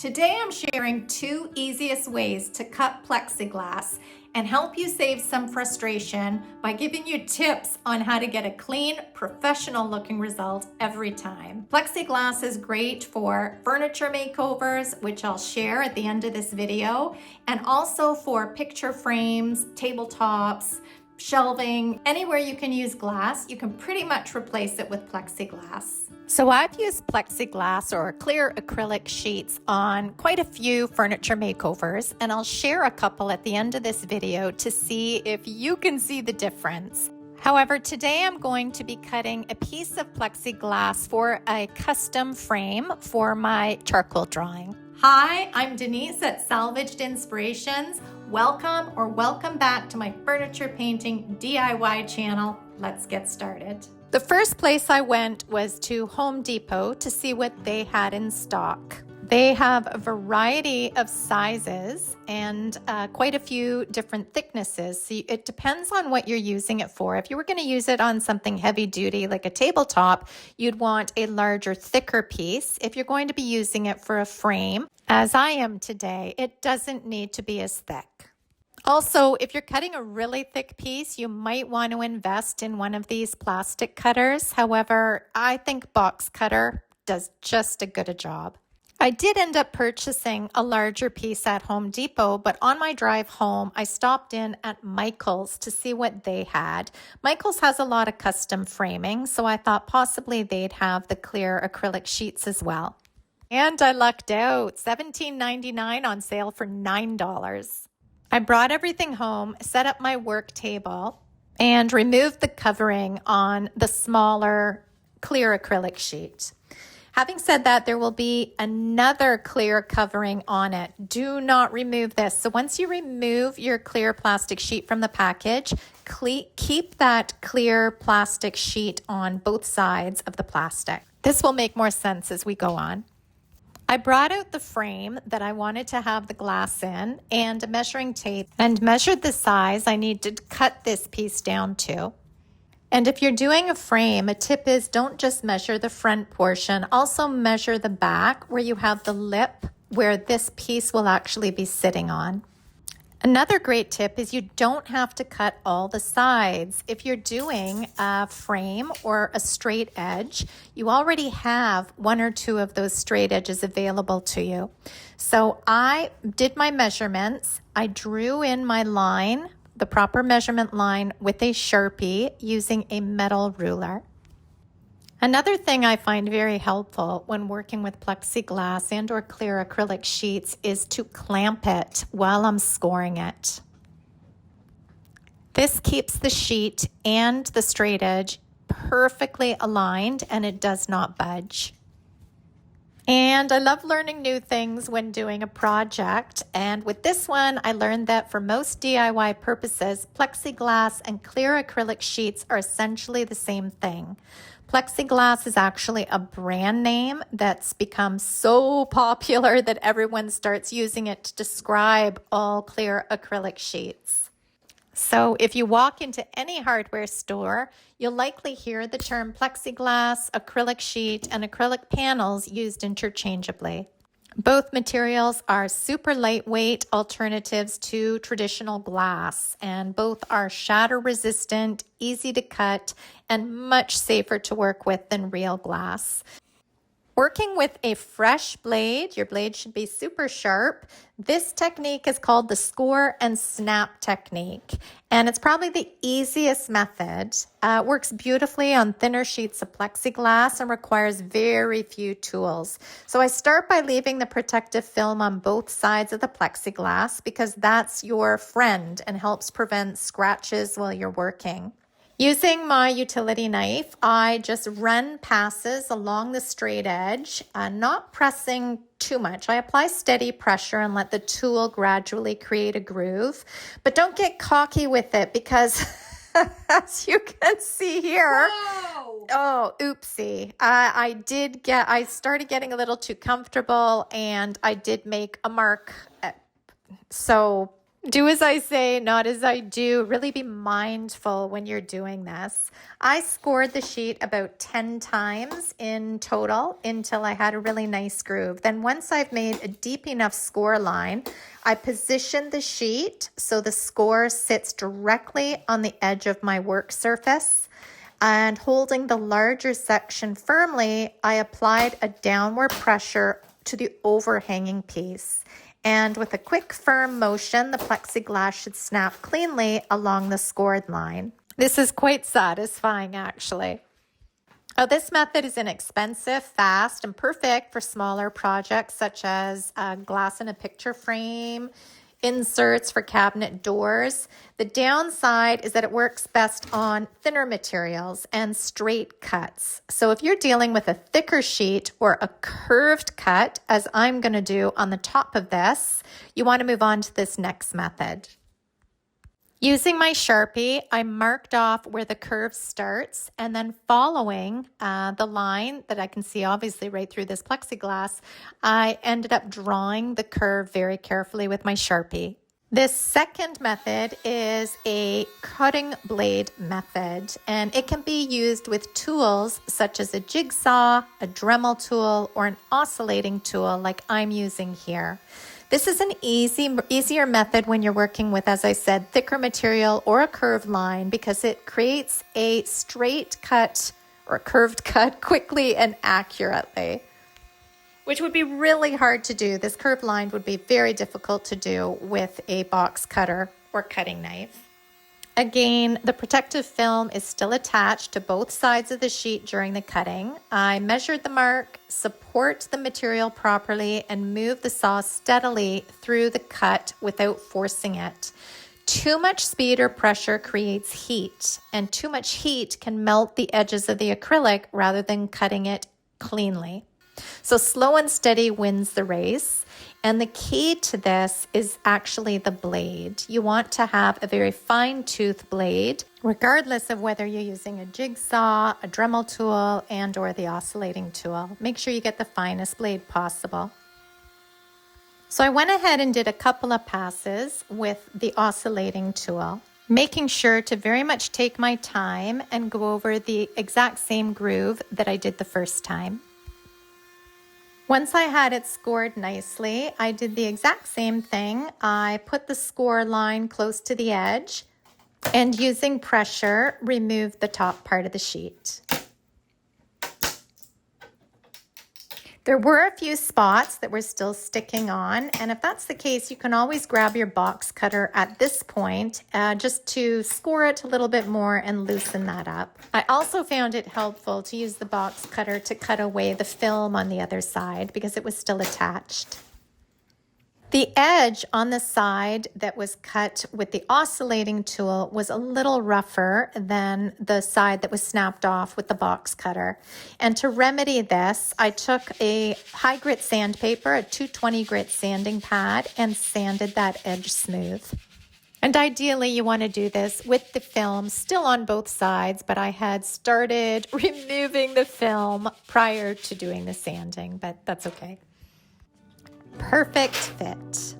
Today I'm sharing 2 easiest ways to cut plexiglass and help you save some frustration by giving you tips on how to get a clean, professional looking result every time. Plexiglass is great for furniture makeovers, which I'll share at the end of this video, and also for picture frames, tabletops, shelving. Anywhere you can use glass, you can pretty much replace it with plexiglass. So I've used plexiglass or clear acrylic sheets on quite a few furniture makeovers, and I'll share a couple at the end of this video to see if you can see the difference. However, today I'm going to be cutting a piece of plexiglass for a custom frame for my charcoal drawing. Hi, I'm Denise at Salvaged Inspirations. Welcome back to my furniture painting DIY channel. Let's get started. The first place I went was to Home Depot to see what they had in stock. They have a variety of sizes and quite a few different thicknesses. So it depends on what you're using it for. If you were going to use it on something heavy duty like a tabletop, you'd want a larger, thicker piece. If you're going to be using it for a frame, as I am today, it doesn't need to be as thick. Also, if you're cutting a really thick piece, you might want to invest in one of these plastic cutters. However, I think box cutter does just as good a job. I did end up purchasing a larger piece at Home Depot, but on my drive home, I stopped in at Michael's to see what they had. Michael's has a lot of custom framing, so I thought possibly they'd have the clear acrylic sheets as well. And I lucked out, $17.99 on sale for $9. I brought everything home, set up my work table, and removed the covering on the smaller clear acrylic sheet. Having said that, there will be another clear covering on it. Do not remove this. So once you remove your clear plastic sheet from the package, keep that clear plastic sheet on both sides of the plastic. This will make more sense as we go on. I brought out the frame that I wanted to have the glass in and a measuring tape and measured the size I need to cut this piece down to. And if you're doing a frame, a tip is don't just measure the front portion, also measure the back where you have the lip where this piece will actually be sitting on. Another great tip is you don't have to cut all the sides. If you're doing a frame or a straight edge, you already have one or two of those straight edges available to you. So I did my measurements. I drew in my line, the proper measurement line, with a Sharpie using a metal ruler. Another thing I find very helpful when working with plexiglass and or clear acrylic sheets is to clamp it while I'm scoring it. This keeps the sheet and the straight edge perfectly aligned and it does not budge. And I love learning new things when doing a project. And with this one, I learned that for most DIY purposes, plexiglass and clear acrylic sheets are essentially the same thing. Plexiglass is actually a brand name that's become so popular that everyone starts using it to describe all clear acrylic sheets. So if you walk into any hardware store, you'll likely hear the term plexiglass, acrylic sheet, and acrylic panels used interchangeably. Both materials are super lightweight alternatives to traditional glass, and both are shatter resistant, easy to cut, and much safer to work with than real glass. Working with a fresh blade, your blade should be super sharp. This technique is called the score and snap technique, and it's probably the easiest method. It works beautifully on thinner sheets of plexiglass and requires very few tools. So I start by leaving the protective film on both sides of the plexiglass because that's your friend and helps prevent scratches while you're working. Using my utility knife, I just run passes along the straight edge, not pressing too much. I apply steady pressure and let the tool gradually create a groove, but don't get cocky with it because as you can see here, Whoa! Oh, oopsie. I started getting a little too comfortable and I did make a mark. So Do as I say, not as I do. Really be mindful when you're doing this. I scored the sheet about 10 times in total until I had a really nice groove. Then once I've made a deep enough score line, I position the sheet so the score sits directly on the edge of my work surface. And holding the larger section firmly, I applied a downward pressure to the overhanging piece. And with a quick, firm motion, the plexiglass should snap cleanly along the scored line. This is quite satisfying, actually. Oh, this method is inexpensive, fast, and perfect for smaller projects such as glass in a picture frame, inserts for cabinet doors. The downside is that it works best on thinner materials and straight cuts. So if you're dealing with a thicker sheet or a curved cut, as I'm going to do on the top of this, you want to move on to this next method. Using my Sharpie, I marked off where the curve starts, and then following the line that I can see obviously right through this plexiglass, I ended up drawing the curve very carefully with my Sharpie. This second method is a cutting blade method, and it can be used with tools such as a jigsaw, a Dremel tool, or an oscillating tool like I'm using here. This is an easier method when you're working with, as I said, thicker material or a curved line because it creates a straight cut or a curved cut quickly and accurately, which would be really hard to do. This curved line would be very difficult to do with a box cutter or cutting knife. Again, the protective film is still attached to both sides of the sheet during the cutting. I measured the mark, support the material properly, and move the saw steadily through the cut without forcing it. Too much speed or pressure creates heat, and too much heat can melt the edges of the acrylic rather than cutting it cleanly. So slow and steady wins the race. And the key to this is actually the blade. You want to have a very fine tooth blade, regardless of whether you're using a jigsaw, a Dremel tool, and or the oscillating tool. Make sure you get the finest blade possible. So I went ahead and did a couple of passes with the oscillating tool, making sure to very much take my time and go over the exact same groove that I did the first time. Once I had it scored nicely, I did the exact same thing. I put the score line close to the edge and using pressure, removed the top part of the sheet. There were a few spots that were still sticking on, and if that's the case, you can always grab your box cutter at this point just to score it a little bit more and loosen that up. I also found it helpful to use the box cutter to cut away the film on the other side because it was still attached. The edge on the side that was cut with the oscillating tool was a little rougher than the side that was snapped off with the box cutter. And to remedy this, I took a high grit sandpaper, a 220 grit sanding pad, and sanded that edge smooth. And ideally, you want to do this with the film still on both sides, but I had started removing the film prior to doing the sanding, but that's okay. Perfect fit.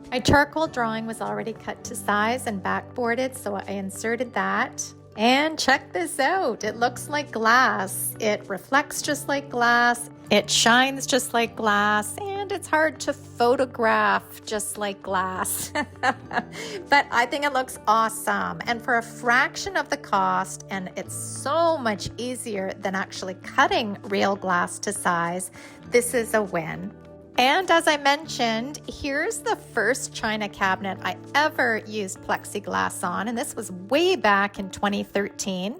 My charcoal drawing was already cut to size and backboarded, so I inserted that. And check this out. It looks like glass. It reflects just like glass. It shines just like glass. And it's hard to photograph just like glass. But I think it looks awesome. And for a fraction of the cost, and it's so much easier than actually cutting real glass to size, this is a win. And as I mentioned, here's the first china cabinet I ever used plexiglass on, and this was way back in 2013.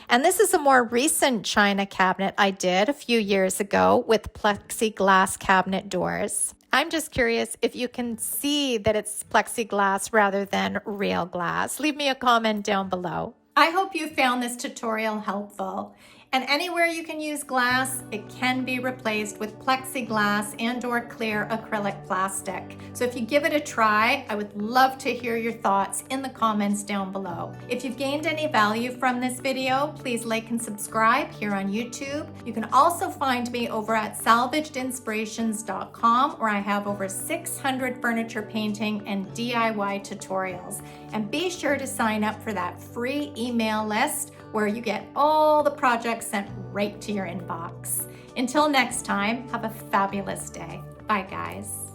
And this is a more recent china cabinet I did a few years ago with plexiglass cabinet doors. I'm just curious if you can see that it's plexiglass rather than real glass. Leave me a comment down below. I hope you found this tutorial helpful. And anywhere you can use glass, it can be replaced with plexiglass and/or clear acrylic plastic. So if you give it a try, I would love to hear your thoughts in the comments down below. If you've gained any value from this video, please like and subscribe here on YouTube. You can also find me over at salvagedinspirations.com, where I have over 600 furniture painting and DIY tutorials. And be sure to sign up for that free email list where you get all the projects sent right to your inbox. Until next time, have a fabulous day. Bye, guys.